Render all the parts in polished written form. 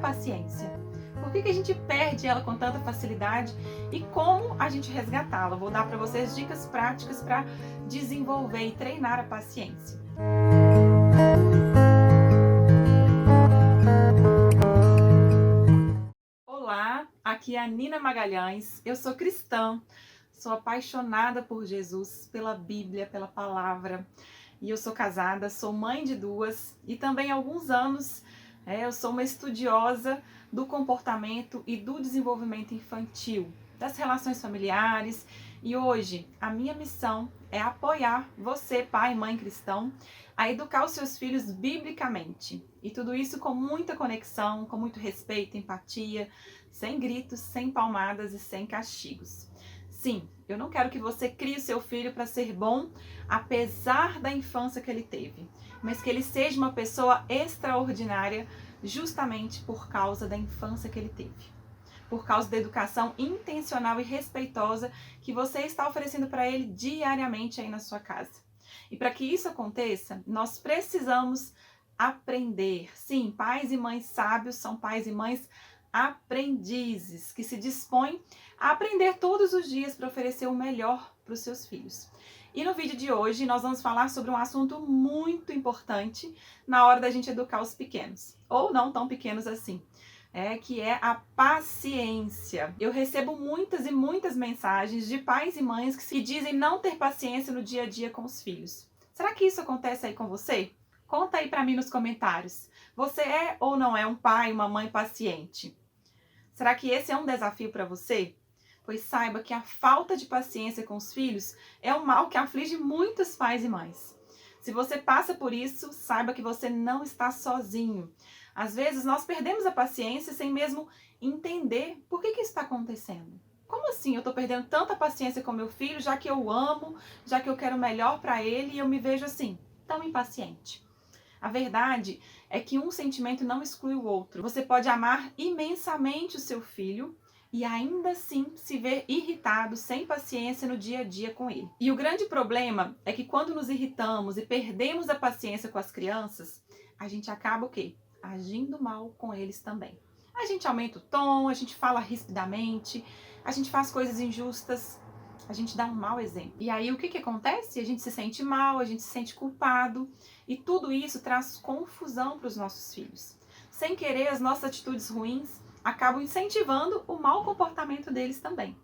paciência? Por que a gente perde ela com tanta facilidade e como a gente resgatá-la? Vou dar para vocês dicas práticas para desenvolver e treinar a paciência. Olá, aqui é a Nina Magalhães. Eu sou cristã, sou apaixonada por Jesus, pela Bíblia, pela palavra. E eu sou casada, sou mãe de duas e também há alguns anos eu sou uma estudiosa do comportamento e do desenvolvimento infantil, das relações familiares. E hoje a minha missão é apoiar você, pai e mãe cristão, a educar os seus filhos biblicamente. E tudo isso com muita conexão, com muito respeito, empatia, sem gritos, sem palmadas e sem castigos. Sim, eu não quero que você crie o seu filho para ser bom, apesar da infância que ele teve, mas que ele seja uma pessoa extraordinária justamente por causa da infância que ele teve, por causa da educação intencional e respeitosa que você está oferecendo para ele diariamente aí na sua casa. E para que isso aconteça, nós precisamos aprender. Sim, pais e mães sábios são pais e mães aprendizes, que se dispõem a aprender todos os dias para oferecer o melhor para os seus filhos. E no vídeo de hoje nós vamos falar sobre um assunto muito importante na hora da gente educar os pequenos, ou não tão pequenos assim, que é a paciência. Eu recebo muitas e muitas mensagens de pais e mães que dizem não ter paciência no dia a dia com os filhos. Será que isso acontece aí com você? Conta aí para mim nos comentários. Você é ou não é um pai, uma mãe paciente? Será que esse é um desafio para você? Pois saiba que a falta de paciência com os filhos é um mal que aflige muitos pais e mães. Se você passa por isso, saiba que você não está sozinho. Às vezes nós perdemos a paciência sem mesmo entender por que isso está acontecendo. Como assim eu estou perdendo tanta paciência com meu filho, já que eu o amo, já que eu quero o melhor para ele e eu me vejo assim, tão impaciente? A verdade é que um sentimento não exclui o outro. Você pode amar imensamente o seu filho e ainda assim se ver irritado, sem paciência no dia a dia com ele. E o grande problema é que quando nos irritamos e perdemos a paciência com as crianças, a gente acaba o quê? Agindo mal com eles também. A gente aumenta o tom, a gente fala rispidamente, a gente faz coisas injustas, a gente dá um mau exemplo. E aí o que acontece? A gente se sente mal, a gente se sente culpado e tudo isso traz confusão para os nossos filhos. Sem querer, as nossas atitudes ruins acabam incentivando o mau comportamento deles também.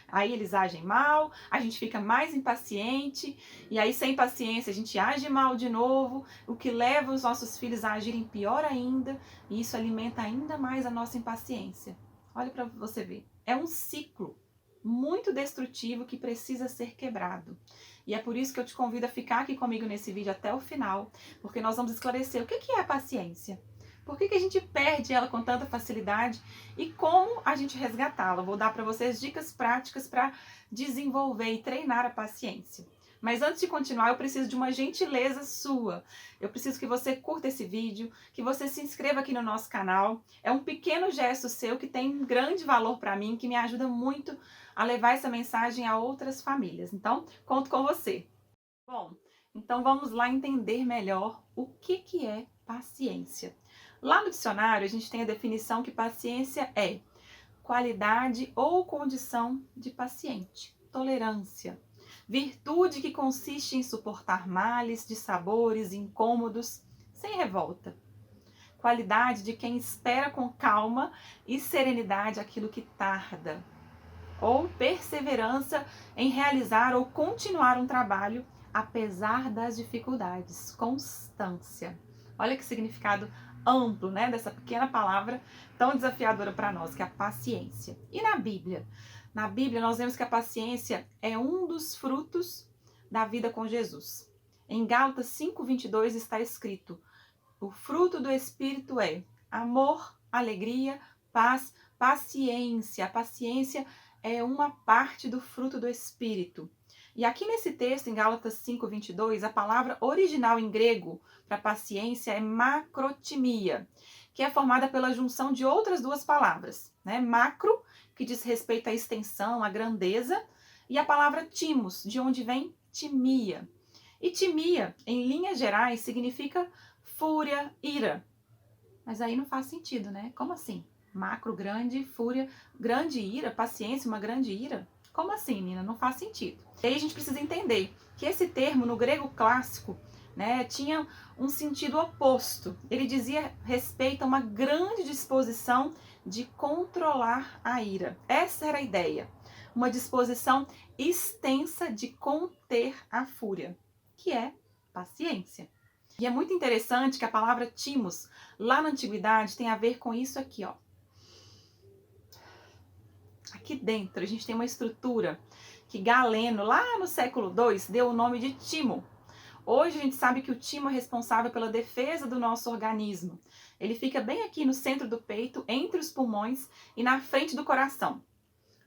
Aí eles agem mal, a gente fica mais impaciente, e aí sem paciência a gente age mal de novo, o que leva os nossos filhos a agirem pior ainda, e isso alimenta ainda mais a nossa impaciência. Olha para você ver. É um ciclo muito destrutivo que precisa ser quebrado. E é por isso que eu te convido a ficar aqui comigo nesse vídeo até o final, porque nós vamos esclarecer o que é a paciência. Por que a gente perde ela com tanta facilidade e como a gente resgatá-la? Vou dar para vocês dicas práticas para desenvolver e treinar a paciência. Mas antes de continuar, eu preciso de uma gentileza sua. Eu preciso que você curta esse vídeo, que você se inscreva aqui no nosso canal. É um pequeno gesto seu que tem um grande valor para mim, que me ajuda muito a levar essa mensagem a outras famílias. Então, conto com você. Bom, então vamos lá entender melhor o que é paciência. Lá no dicionário, a gente tem a definição que paciência é qualidade ou condição de paciente, tolerância, virtude que consiste em suportar males, dissabores, incômodos, sem revolta. Qualidade de quem espera com calma e serenidade aquilo que tarda. Ou perseverança em realizar ou continuar um trabalho apesar das dificuldades, constância. Olha que significado amplo, né, dessa pequena palavra tão desafiadora para nós, que é a paciência. E na Bíblia? Na Bíblia nós vemos que a paciência é um dos frutos da vida com Jesus. Em Gálatas 5:22 está escrito: o fruto do Espírito é amor, alegria, paz, paciência. A paciência é uma parte do fruto do Espírito. E aqui nesse texto, em Gálatas 5:22, a palavra original em grego para paciência é macrotimia, que é formada pela junção de outras duas palavras, né? Macro, que diz respeito à extensão, à grandeza, e a palavra timos, de onde vem timia. E timia, em linhas gerais, significa fúria, ira. Mas aí não faz sentido, né? Como assim? Macro, grande, fúria, grande ira, paciência, uma grande ira? Como assim, Nina? Não faz sentido. E aí a gente precisa entender que esse termo no grego clássico, né, tinha um sentido oposto. Ele dizia respeito a uma grande disposição de controlar a ira. Essa era a ideia. Uma disposição extensa de conter a fúria, que é paciência. E é muito interessante que a palavra timos, lá na antiguidade, tem a ver com isso aqui, ó. Aqui dentro a gente tem uma estrutura que Galeno, lá no século II, deu o nome de timo. Hoje a gente sabe que o timo é responsável pela defesa do nosso organismo. Ele fica bem aqui no centro do peito, entre os pulmões e na frente do coração.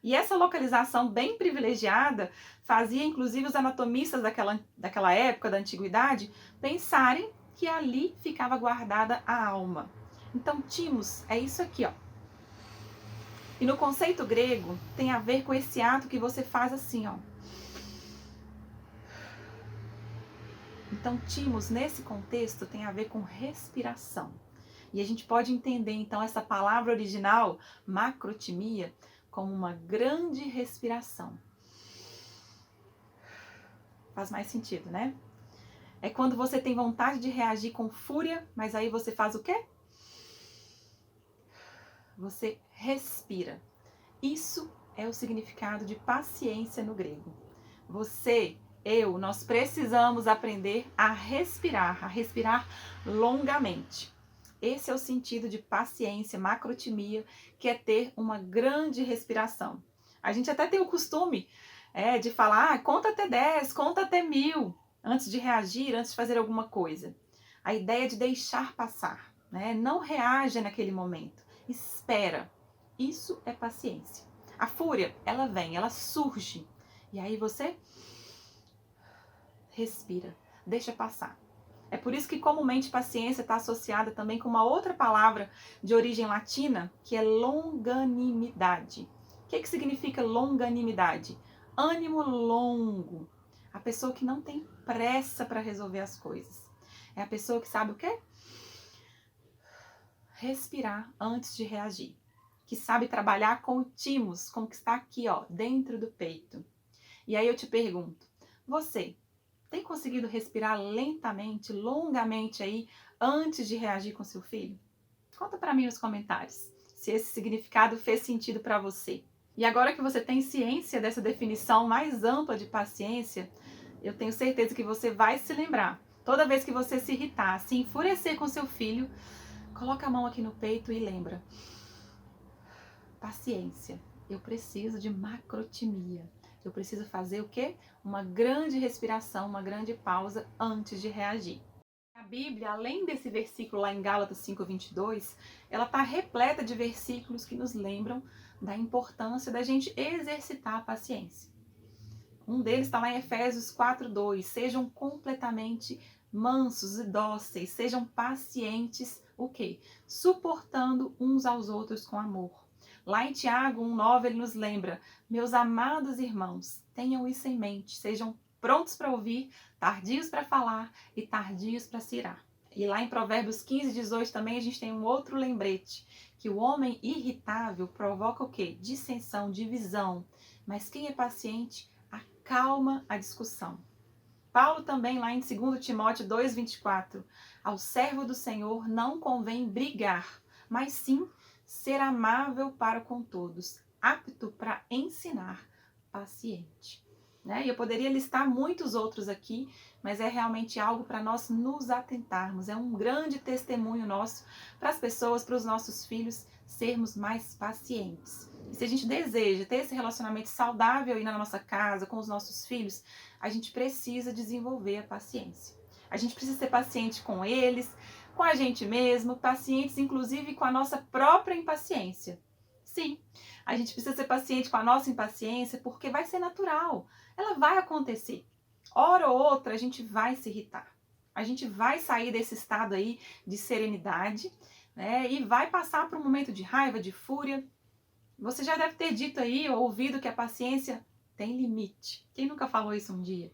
E essa localização bem privilegiada fazia inclusive os anatomistas daquela época, da antiguidade, pensarem que ali ficava guardada a alma. Então, timos é isso aqui, ó. E no conceito grego tem a ver com esse ato que você faz assim, ó. Então, timos nesse contexto tem a ver com respiração. E a gente pode entender então essa palavra original, macrotimia, como uma grande respiração. Faz mais sentido, né? É quando você tem vontade de reagir com fúria, mas aí você faz o quê? Você respira. Isso é o significado de paciência no grego. Você, eu, nós precisamos aprender a respirar longamente. Esse é o sentido de paciência, macrotimia, que é ter uma grande respiração. A gente até tem o costume de falar, conta até 10, conta até 1000, antes de reagir, antes de fazer alguma coisa. A ideia de deixar passar, né? Não reaja naquele momento, espera. Isso é paciência. A fúria, ela vem, ela surge. E aí você respira, deixa passar. É por isso que comumente paciência está associada também com uma outra palavra de origem latina, que é longanimidade. O que significa longanimidade? Ânimo longo. A pessoa que não tem pressa para resolver as coisas. É a pessoa que sabe o quê? Respirar antes de reagir. Que sabe trabalhar com o timos, como que está aqui, ó, dentro do peito. E aí eu te pergunto, você tem conseguido respirar lentamente, longamente aí, antes de reagir com seu filho? Conta para mim nos comentários se esse significado fez sentido para você. E agora que você tem ciência dessa definição mais ampla de paciência, eu tenho certeza que você vai se lembrar. Toda vez que você se irritar, se enfurecer com seu filho, coloca a mão aqui no peito e lembra. Paciência. Eu preciso de macrotimia. Eu preciso fazer o quê? Uma grande respiração, uma grande pausa antes de reagir. A Bíblia, além desse versículo lá em Gálatas 5:22, ela está repleta de versículos que nos lembram da importância da gente exercitar a paciência. Um deles está lá em Efésios 4:2. Sejam completamente mansos e dóceis, sejam pacientes, o quê? Suportando uns aos outros com amor. Lá em Tiago 1:9 ele nos lembra: meus amados irmãos, tenham isso em mente, sejam prontos para ouvir, tardios para falar e tardios para se irar. E lá em Provérbios 15:18 também a gente tem um outro lembrete, que o homem irritável provoca o quê? Dissensão, divisão, mas quem é paciente acalma a discussão. Paulo também lá em 2 Timóteo 2:24, ao servo do Senhor não convém brigar, mas sim ser amável para com todos, apto para ensinar, paciente. Né? E eu poderia listar muitos outros aqui, mas é realmente algo para nós nos atentarmos. É um grande testemunho nosso para as pessoas, para os nossos filhos, sermos mais pacientes. E se a gente deseja ter esse relacionamento saudável aí na nossa casa, com os nossos filhos, a gente precisa desenvolver a paciência. A gente precisa ser paciente com eles, com a gente mesmo, pacientes inclusive com a nossa própria impaciência. Sim, a gente precisa ser paciente com a nossa impaciência porque vai ser natural, ela vai acontecer. Hora ou outra a gente vai se irritar, a gente vai sair desse estado aí de serenidade, né, e vai passar por um momento de raiva, de fúria. Você já deve ter dito aí, ou ouvido que a paciência tem limite. Quem nunca falou isso um dia?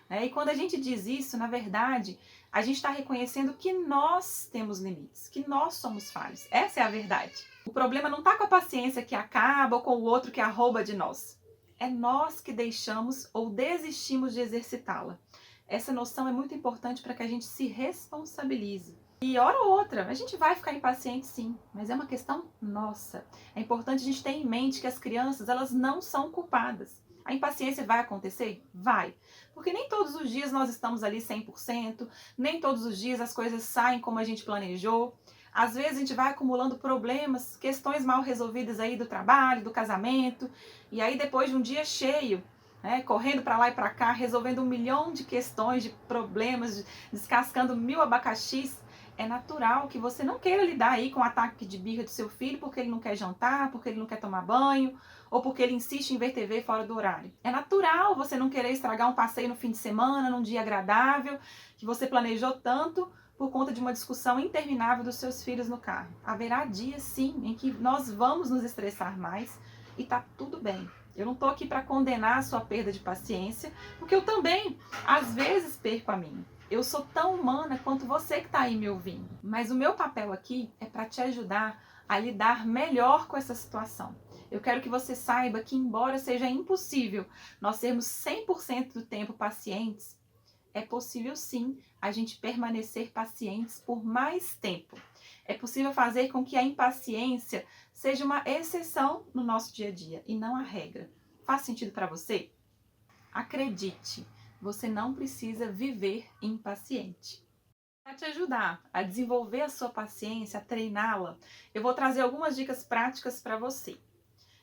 E quando a gente diz isso, na verdade, a gente está reconhecendo que nós temos limites, que nós somos falhos. Essa é a verdade. O problema não está com a paciência que acaba ou com o outro que arroba de nós. É nós que deixamos ou desistimos de exercitá-la. Essa noção é muito importante para que a gente se responsabilize. E hora ou outra, a gente vai ficar impaciente sim, mas é uma questão nossa. É importante a gente ter em mente que as crianças, elas não são culpadas. A impaciência vai acontecer? Vai. Porque nem todos os dias nós estamos ali 100%, nem todos os dias as coisas saem como a gente planejou. Às vezes a gente vai acumulando problemas, questões mal resolvidas aí do trabalho, do casamento, e aí depois de um dia cheio, correndo para lá e para cá, resolvendo 1 milhão de questões, de problemas, descascando 1000 abacaxis, é natural que você não queira lidar aí com o ataque de birra do seu filho porque ele não quer jantar, porque ele não quer tomar banho, ou porque ele insiste em ver TV fora do horário. É natural você não querer estragar um passeio no fim de semana, num dia agradável, que você planejou tanto por conta de uma discussão interminável dos seus filhos no carro. Haverá dias, sim, em que nós vamos nos estressar mais e tá tudo bem. Eu não tô aqui para condenar a sua perda de paciência, porque eu também, às vezes, perco a minha. Eu sou tão humana quanto você que está aí me ouvindo. Mas o meu papel aqui é para te ajudar a lidar melhor com essa situação. Eu quero que você saiba que, embora seja impossível nós sermos 100% do tempo pacientes, é possível sim a gente permanecer pacientes por mais tempo. É possível fazer com que a impaciência seja uma exceção no nosso dia a dia e não a regra. Faz sentido para você? Acredite, você não precisa viver impaciente. Para te ajudar a desenvolver a sua paciência, a treiná-la, eu vou trazer algumas dicas práticas para você.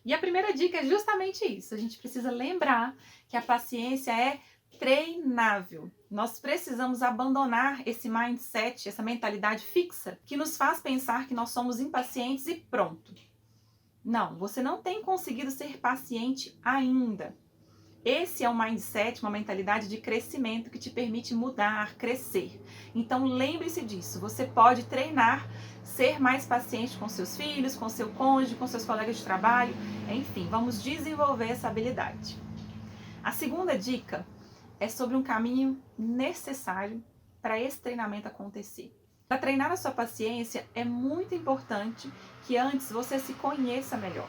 E a primeira dica é justamente isso. A gente precisa lembrar que a paciência é treinável. Nós precisamos abandonar esse mindset, essa mentalidade fixa que nos faz pensar que nós somos impacientes e pronto. Não, você não tem conseguido ser paciente ainda. Esse é um mindset, uma mentalidade de crescimento que te permite mudar, crescer. Então lembre-se disso, você pode treinar, ser mais paciente com seus filhos, com seu cônjuge, com seus colegas de trabalho, enfim, vamos desenvolver essa habilidade. A segunda dica é sobre um caminho necessário para esse treinamento acontecer. Para treinar a sua paciência é muito importante que antes você se conheça melhor.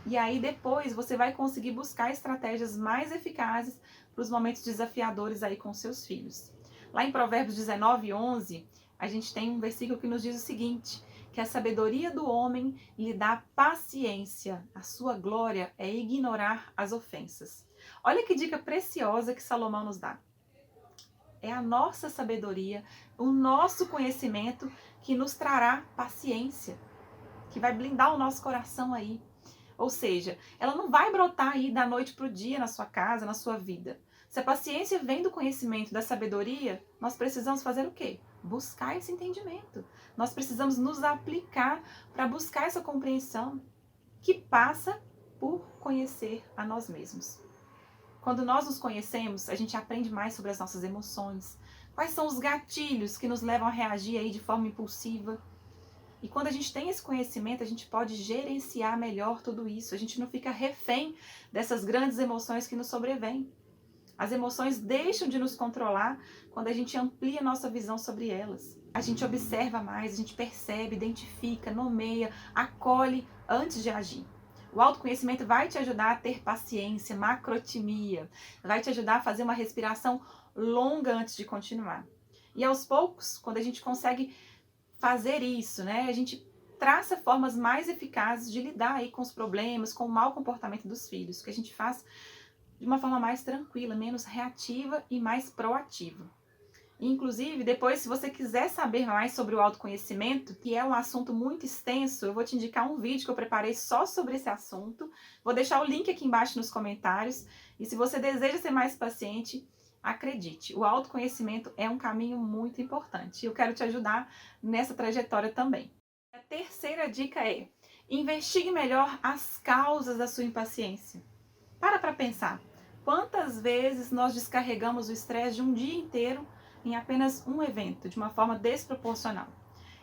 E aí depois você vai conseguir buscar estratégias mais eficazes para os momentos desafiadores aí com seus filhos. Lá em Provérbios 19:11, a gente tem um versículo que nos diz o seguinte, que a sabedoria do homem lhe dá paciência, a sua glória é ignorar as ofensas. Olha que dica preciosa que Salomão nos dá. É a nossa sabedoria, o nosso conhecimento que nos trará paciência, que vai blindar o nosso coração aí. Ou seja, ela não vai brotar aí da noite para o dia na sua casa, na sua vida. Se a paciência vem do conhecimento, da sabedoria, nós precisamos fazer o quê? Buscar esse entendimento. Nós precisamos nos aplicar para buscar essa compreensão que passa por conhecer a nós mesmos. Quando nós nos conhecemos, a gente aprende mais sobre as nossas emoções. Quais são os gatilhos que nos levam a reagir aí de forma impulsiva? E quando a gente tem esse conhecimento, a gente pode gerenciar melhor tudo isso. A gente não fica refém dessas grandes emoções que nos sobrevêm. As emoções deixam de nos controlar quando a gente amplia a nossa visão sobre elas. A gente observa mais, a gente percebe, identifica, nomeia, acolhe antes de agir. O autoconhecimento vai te ajudar a ter paciência, macrotimia, vai te ajudar a fazer uma respiração longa antes de continuar. E aos poucos, quando a gente consegue fazer isso, a gente traça formas mais eficazes de lidar aí com os problemas, com o mau comportamento dos filhos, que a gente faz de uma forma mais tranquila, menos reativa e mais proativa. Inclusive, depois, se você quiser saber mais sobre o autoconhecimento, que é um assunto muito extenso, eu vou te indicar um vídeo que eu preparei só sobre esse assunto. Vou deixar o link aqui embaixo nos comentários. E se você deseja ser mais paciente, acredite, o autoconhecimento é um caminho muito importante. Eu quero te ajudar nessa trajetória também. A terceira dica é: investigue melhor as causas da sua impaciência. Para pensar. Quantas vezes nós descarregamos o estresse de um dia inteiro em apenas um evento, de uma forma desproporcional?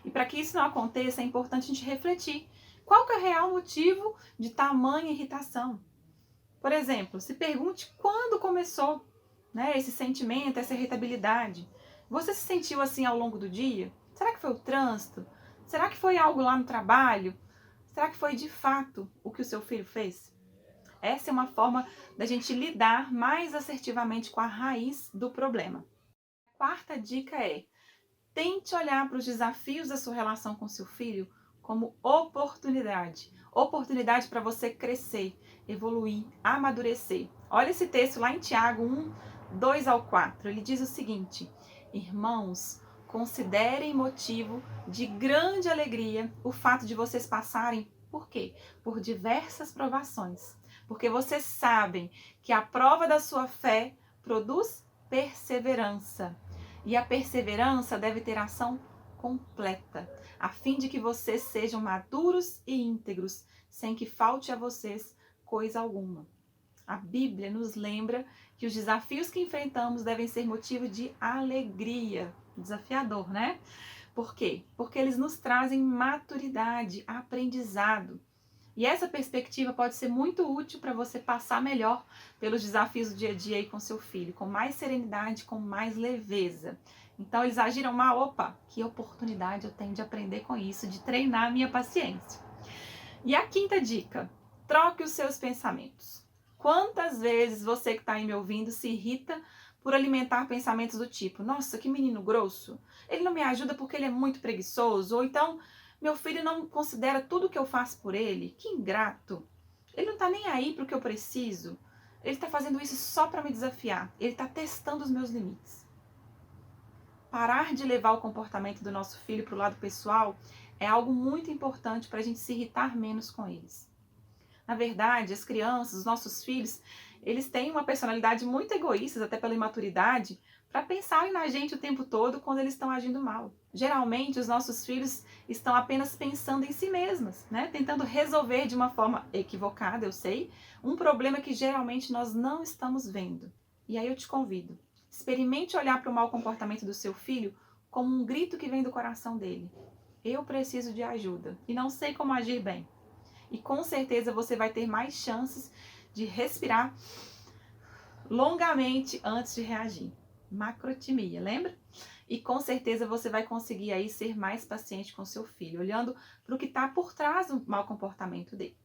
E para que isso não aconteça, é importante a gente refletir. Qual que é o real motivo de tamanha irritação? Por exemplo, se pergunte quando começou. né? Esse sentimento, essa irritabilidade. Você se sentiu assim ao longo do dia? Será que foi o trânsito? Será que foi algo lá no trabalho? Será que foi de fato o que o seu filho fez? Essa é uma forma da gente lidar mais assertivamente com a raiz do problema. A quarta dica é: tente olhar para os desafios da sua relação com seu filho como oportunidade. Oportunidade para você crescer, evoluir, amadurecer. Olha esse texto lá em Tiago 1, 2 ao 4. Ele diz o seguinte: irmãos, considerem motivo de grande alegria o fato de vocês passarem, por quê? Por diversas provações. Porque vocês sabem que a prova da sua fé produz perseverança. E a perseverança deve ter ação completa, a fim de que vocês sejam maduros e íntegros, sem que falte a vocês coisa alguma. A Bíblia nos lembra que os desafios que enfrentamos devem ser motivo de alegria. Desafiador, né? Por quê? Porque eles nos trazem maturidade, aprendizado. E essa perspectiva pode ser muito útil para você passar melhor pelos desafios do dia a dia aí com seu filho, com mais serenidade, com mais leveza. Então eles agiram mal, opa, que oportunidade eu tenho de aprender com isso, de treinar a minha paciência. E a quinta dica: troque os seus pensamentos. Quantas vezes você que está aí me ouvindo se irrita por alimentar pensamentos do tipo: nossa, que menino grosso, ele não me ajuda porque ele é muito preguiçoso, ou então meu filho não considera tudo o que eu faço por ele, que ingrato, ele não está nem aí para o que eu preciso, ele está fazendo isso só para me desafiar, ele está testando os meus limites. Parar de levar o comportamento do nosso filho para o lado pessoal é algo muito importante para a gente se irritar menos com eles. Na verdade, as crianças, os nossos filhos, eles têm uma personalidade muito egoísta, até pela imaturidade, para pensarem na gente o tempo todo quando eles estão agindo mal. Geralmente, os nossos filhos estão apenas pensando em si mesmas, né? Tentando resolver de uma forma equivocada, eu sei, um problema que geralmente nós não estamos vendo. E aí eu te convido, experimente olhar para o mau comportamento do seu filho como um grito que vem do coração dele. Eu preciso de ajuda e não sei como agir bem. E com certeza você vai ter mais chances de respirar longamente antes de reagir. Macrotimia, lembra? E com certeza você vai conseguir aí ser mais paciente com seu filho, olhando para o que está por trás do mau comportamento dele.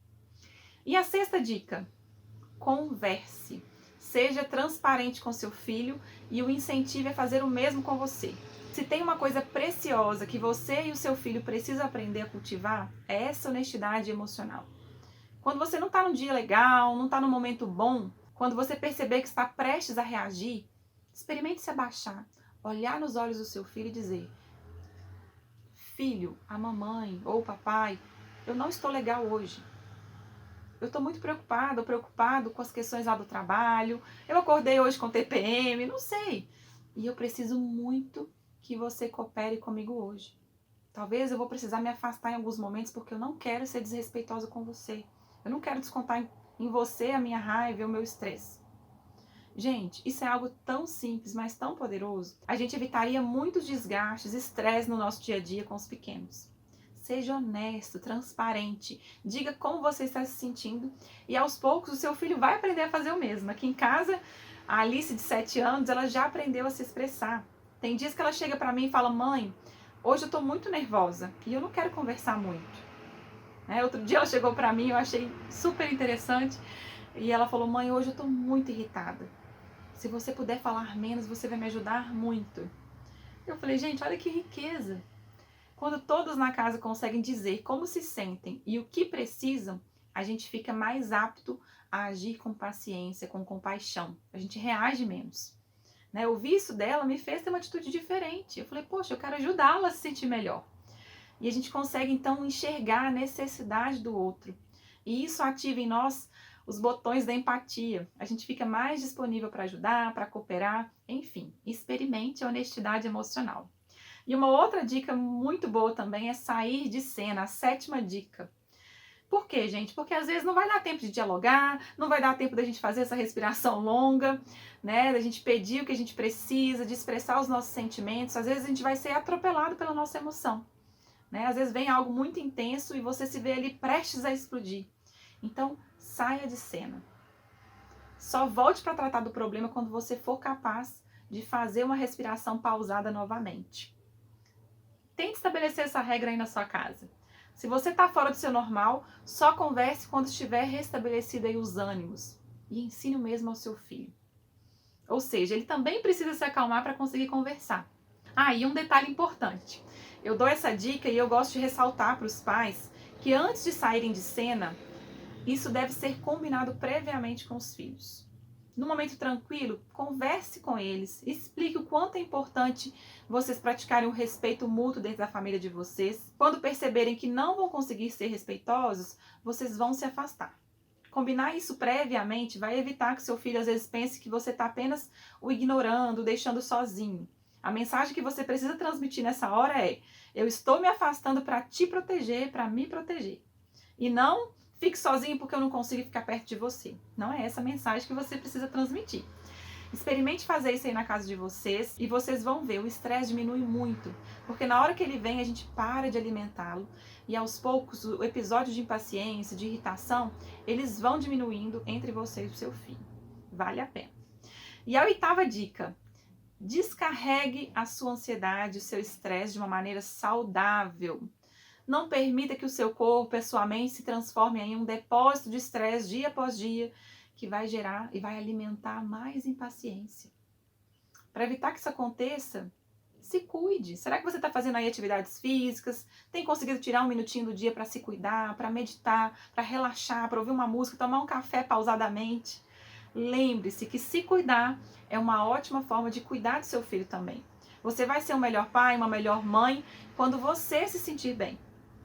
E a sexta dica: converse. Seja transparente com seu filho e o incentive a fazer o mesmo com você. Se tem uma coisa preciosa que você e o seu filho precisam aprender a cultivar, é essa honestidade emocional. Quando você não está num dia legal, não está num momento bom, quando você perceber que está prestes a reagir, experimente se abaixar, olhar nos olhos do seu filho e dizer: filho, a mamãe ou o papai, eu não estou legal hoje. Eu estou muito preocupado ou preocupado com as questões lá do trabalho, eu acordei hoje com TPM, não sei. E eu preciso muito que você coopere comigo hoje. Talvez eu vou precisar me afastar em alguns momentos porque eu não quero ser desrespeitosa com você. Eu não quero descontar em você a minha raiva e o meu estresse. Gente, isso é algo tão simples, mas tão poderoso. A gente evitaria muitos desgastes, estresse no nosso dia a dia com os pequenos. Seja honesto, transparente, diga como você está se sentindo e aos poucos o seu filho vai aprender a fazer o mesmo. Aqui em casa, a Alice de 7 anos, ela já aprendeu a se expressar. Tem dias que ela chega para mim e fala: mãe, hoje eu estou muito nervosa e eu não quero conversar muito. Outro dia ela chegou para mim, eu achei super interessante e ela falou: mãe, hoje eu estou muito irritada. Se você puder falar menos, você vai me ajudar muito. Eu falei: gente, olha que riqueza. Quando todos na casa conseguem dizer como se sentem e o que precisam, a gente fica mais apto a agir com paciência, com compaixão. A gente reage menos. Ouvir isso dela me fez ter uma atitude diferente. Eu falei: poxa, eu quero ajudá-la a se sentir melhor. E a gente consegue então enxergar a necessidade do outro. E isso ativa em nós os botões da empatia. A gente fica mais disponível para ajudar, para cooperar, enfim, experimente a honestidade emocional. E uma outra dica muito boa também é sair de cena, a sétima dica. Por quê, gente? Porque às vezes não vai dar tempo de dialogar, não vai dar tempo da gente fazer essa respiração longa, da gente pedir o que a gente precisa, de expressar os nossos sentimentos. Às vezes a gente vai ser atropelado pela nossa emoção. Às vezes vem algo muito intenso e você se vê ali prestes a explodir. Então, saia de cena. Só volte para tratar do problema quando você for capaz de fazer uma respiração pausada novamente. Tente estabelecer essa regra aí na sua casa. Se você está fora do seu normal, só converse quando estiver restabelecido aí os ânimos. E ensine o mesmo ao seu filho. Ou seja, ele também precisa se acalmar para conseguir conversar. E um detalhe importante. Eu dou essa dica e eu gosto de ressaltar para os pais que antes de saírem de cena, isso deve ser combinado previamente com os filhos. No momento tranquilo, converse com eles, explique o quanto é importante vocês praticarem o respeito mútuo dentro da família de vocês. Quando perceberem que não vão conseguir ser respeitosos, vocês vão se afastar. Combinar isso previamente vai evitar que seu filho às vezes pense que você está apenas o ignorando, deixando sozinho. A mensagem que você precisa transmitir nessa hora é: eu estou me afastando para te proteger, para me proteger. E não fique sozinho porque eu não consigo ficar perto de você. Não é essa a mensagem que você precisa transmitir. Experimente fazer isso aí na casa de vocês e vocês vão ver, o estresse diminui muito. Porque na hora que ele vem, a gente para de alimentá-lo e aos poucos o episódio de impaciência, de irritação, eles vão diminuindo entre você e o seu filho. Vale a pena. E a 8ª dica: descarregue a sua ansiedade, o seu estresse de uma maneira saudável. Não permita que o seu corpo e a sua mente se transformem em um depósito de estresse dia após dia, que vai gerar e vai alimentar mais impaciência. Para evitar que isso aconteça, se cuide. Será que você está fazendo aí atividades físicas? Tem conseguido tirar um minutinho do dia para se cuidar, para meditar, para relaxar, para ouvir uma música, tomar um café pausadamente? Lembre-se que se cuidar é uma ótima forma de cuidar do seu filho também. Você vai ser um melhor pai, uma melhor mãe, quando você se sentir bem.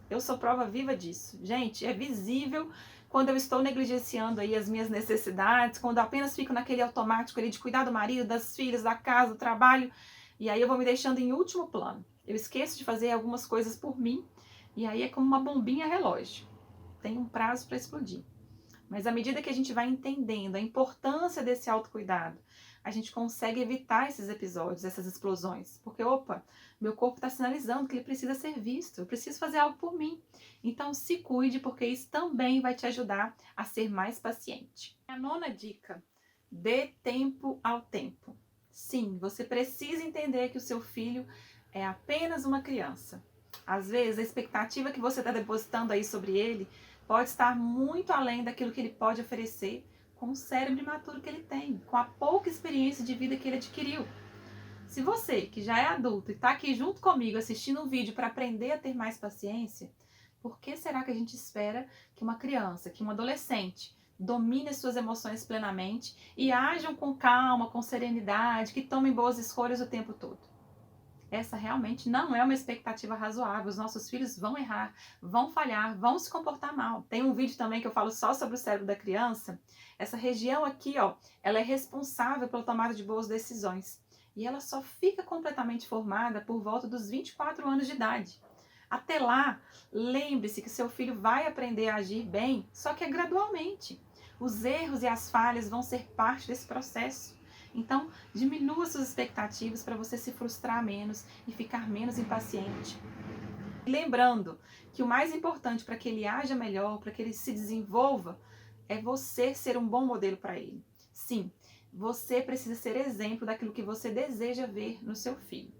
Eu sou prova viva disso. Gente, é visível quando eu estou negligenciando aí as minhas necessidades, quando eu apenas fico naquele automático ali de cuidar do marido, das filhas, da casa, do trabalho, e aí eu vou me deixando em último plano. Eu esqueço de fazer algumas coisas por mim, e aí é como uma bombinha relógio. Tem um prazo para explodir. Mas à medida que a gente vai entendendo a importância desse autocuidado, a gente consegue evitar esses episódios, essas explosões. Porque, meu corpo está sinalizando que ele precisa ser visto, eu preciso fazer algo por mim. Então, se cuide, porque isso também vai te ajudar a ser mais paciente. A 9ª dica: dê tempo ao tempo. Sim, você precisa entender que o seu filho é apenas uma criança. Às vezes, a expectativa que você está depositando aí sobre ele pode estar muito além daquilo que ele pode oferecer com o cérebro imaturo que ele tem, com a pouca experiência de vida que ele adquiriu. Se você, que já é adulto e está aqui junto comigo assistindo um vídeo para aprender a ter mais paciência, por que será que a gente espera que uma criança, que um adolescente domine as suas emoções plenamente e ajam com calma, com serenidade, que tomem boas escolhas o tempo todo? Essa realmente não é uma expectativa razoável. Os nossos filhos vão errar, vão falhar, vão se comportar mal. Tem um vídeo também que eu falo só sobre o cérebro da criança. Essa região aqui, ela é responsável pela tomada de boas decisões. E ela só fica completamente formada por volta dos 24 anos de idade. Até lá, lembre-se que seu filho vai aprender a agir bem, só que é gradualmente. Os erros e as falhas vão ser parte desse processo. Então, diminua suas expectativas para você se frustrar menos e ficar menos impaciente. Lembrando que o mais importante para que ele haja melhor, para que ele se desenvolva, é você ser um bom modelo para ele. Sim, você precisa ser exemplo daquilo que você deseja ver no seu filho.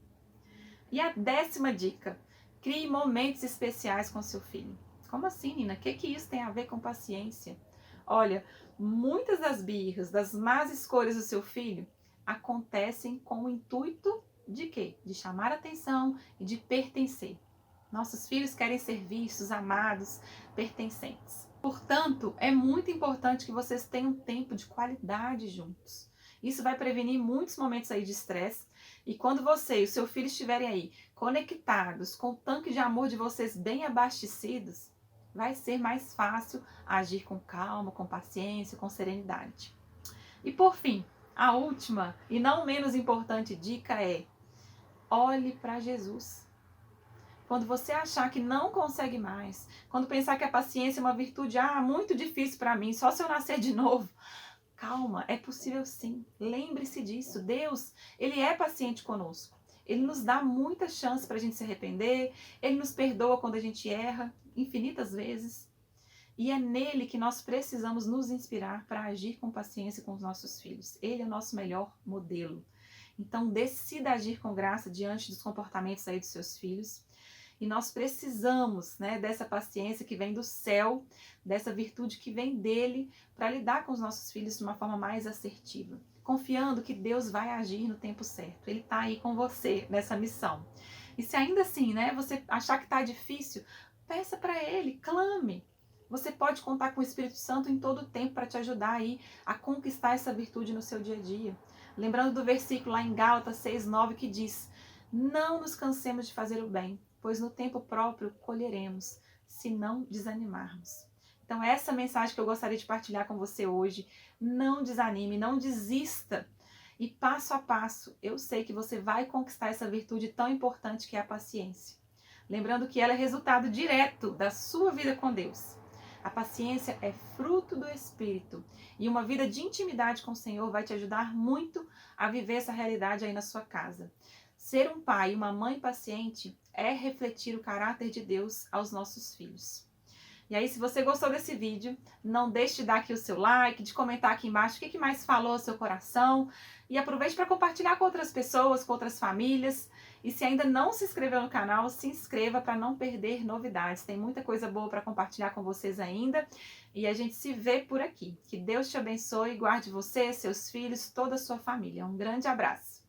E a 10ª dica: crie momentos especiais com seu filho. Como assim, Nina? O que isso tem a ver com paciência? Olha, muitas das birras, das más escolhas do seu filho acontecem com o intuito de quê? De chamar atenção e de pertencer. Nossos filhos querem ser vistos, amados, pertencentes. Portanto, é muito importante que vocês tenham tempo de qualidade juntos. Isso vai prevenir muitos momentos aí de estresse. E quando você e o seu filho estiverem aí conectados, com o tanque de amor de vocês bem abastecidos, vai ser mais fácil agir com calma, com paciência, com serenidade. E por fim, a última e não menos importante dica é: olhe para Jesus. Quando você achar que não consegue mais, quando pensar que a paciência é uma virtude muito difícil para mim, só se eu nascer de novo, calma, é possível sim. Lembre-se disso. Deus, Ele é paciente conosco. Ele nos dá muita chance para a gente se arrepender, Ele nos perdoa quando a gente erra, infinitas vezes. E é nele que nós precisamos nos inspirar para agir com paciência com os nossos filhos. Ele é o nosso melhor modelo. Então, decida agir com graça diante dos comportamentos aí dos seus filhos. E nós precisamos, né, dessa paciência que vem do céu, dessa virtude que vem dele, para lidar com os nossos filhos de uma forma mais assertiva, confiando que Deus vai agir no tempo certo. Ele está aí com você nessa missão. E se ainda assim, né, você achar que está difícil, peça para ele, clame. Você pode contar com o Espírito Santo em todo o tempo para te ajudar aí a conquistar essa virtude no seu dia a dia. Lembrando do versículo lá em Gálatas 6:9 que diz: não nos cansemos de fazer o bem, pois no tempo próprio colheremos, se não desanimarmos. Então essa mensagem que eu gostaria de partilhar com você hoje. Não desanime, não desista. E passo a passo, eu sei que você vai conquistar essa virtude tão importante que é a paciência. Lembrando que ela é resultado direto da sua vida com Deus. A paciência é fruto do Espírito. E uma vida de intimidade com o Senhor vai te ajudar muito a viver essa realidade aí na sua casa. Ser um pai e uma mãe paciente é refletir o caráter de Deus aos nossos filhos. E aí, se você gostou desse vídeo, não deixe de dar aqui o seu like, de comentar aqui embaixo o que mais falou ao seu coração. E aproveite para compartilhar com outras pessoas, com outras famílias. E se ainda não se inscreveu no canal, se inscreva para não perder novidades. Tem muita coisa boa para compartilhar com vocês ainda. E a gente se vê por aqui. Que Deus te abençoe e guarde você, seus filhos, toda a sua família. Um grande abraço.